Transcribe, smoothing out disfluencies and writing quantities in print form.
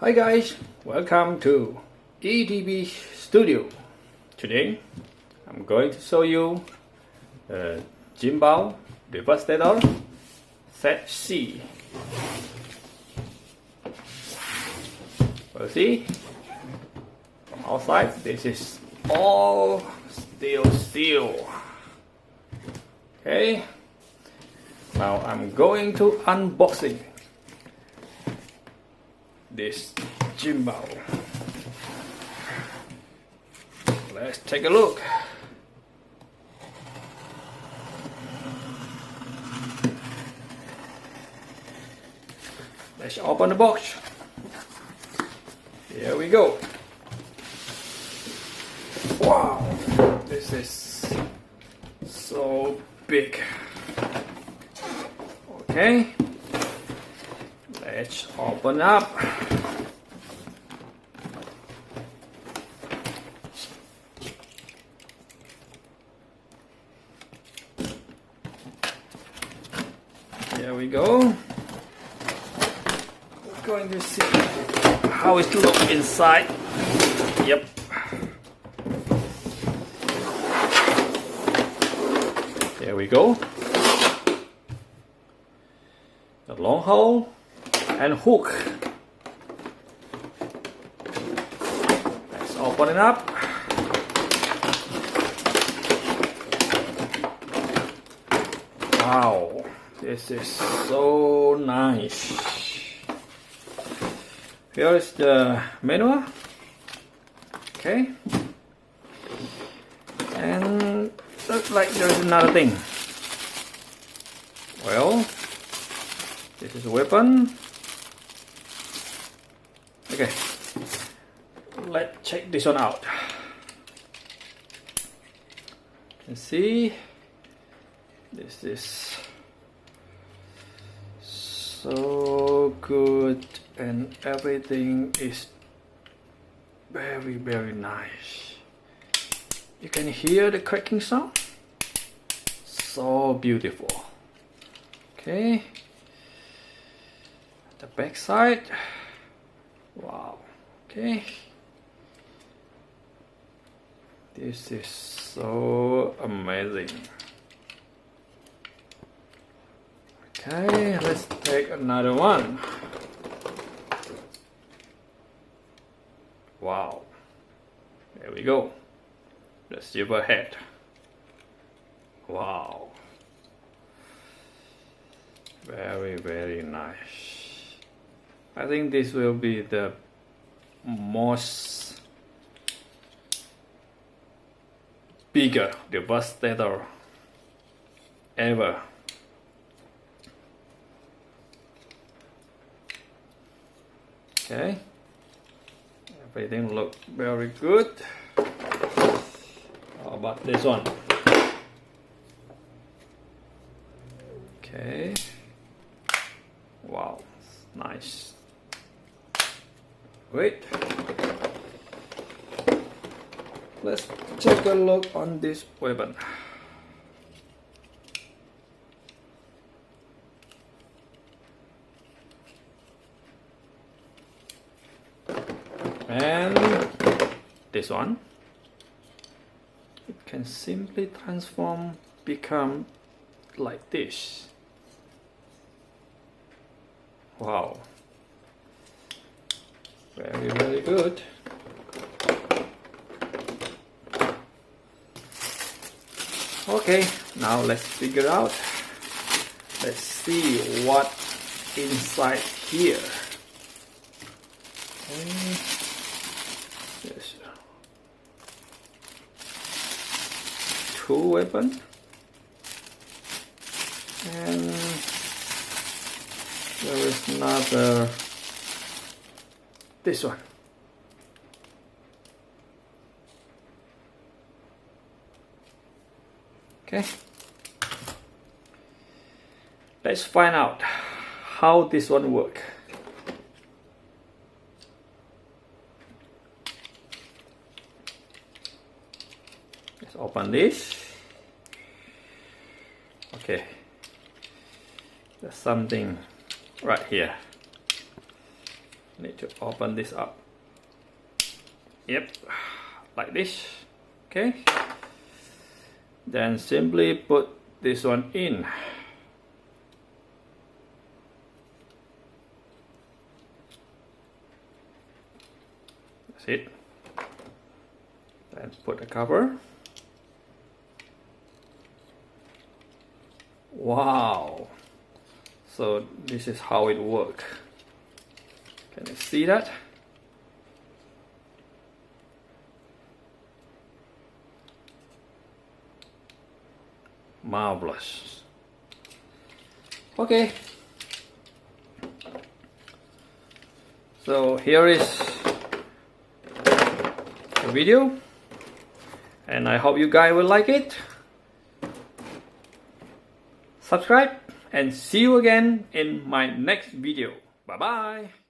Hi guys, welcome to ETB Studio. Today I'm going to show you the JINBAO Devastator Set C. Well, see, from outside this is all steel. Okay, now I'm going to unboxing this JINBAO. Let's take a look. Let's open the box. Here we go. Wow, this is so big. Okay, let's open up. There we go. We're going to see how it looks inside. Yep. There we go. The long hole and hook. Let's open it up. Wow, this is so nice. Here is the manual. Okay, and looks like there's another thing. Well, this is a weapon. Okay, let's check this one out. You can see this is so good and everything is very nice. You can hear the cracking sound. So beautiful. Okay, the back side. Wow. Okay, this is so amazing. Okay, let's take another one. Wow, there we go, the silver head. Wow, very nice. I think this will be the most bigger Devastator ever. Okay, everything looks very good. How about this one? Okay, wow, nice. Wait, let's take a look on this weapon. And this one, it can simply transform, become like this. Wow, very good. Okay, now let's figure out. Let's see what inside here. Okay. Yes. Two weapons, and there is another, this one. Okay, let's find out how this one works. Let's open this. Okay, there's something right here. Need to open this up. Yep, like this. Okay. Then simply put this one in. That's it. Then put the cover. Wow. So this is how it works. Can you see that? Marvelous. Okay. So here is the video, and I hope you guys will like it. Subscribe and see you again in my next video. Bye bye.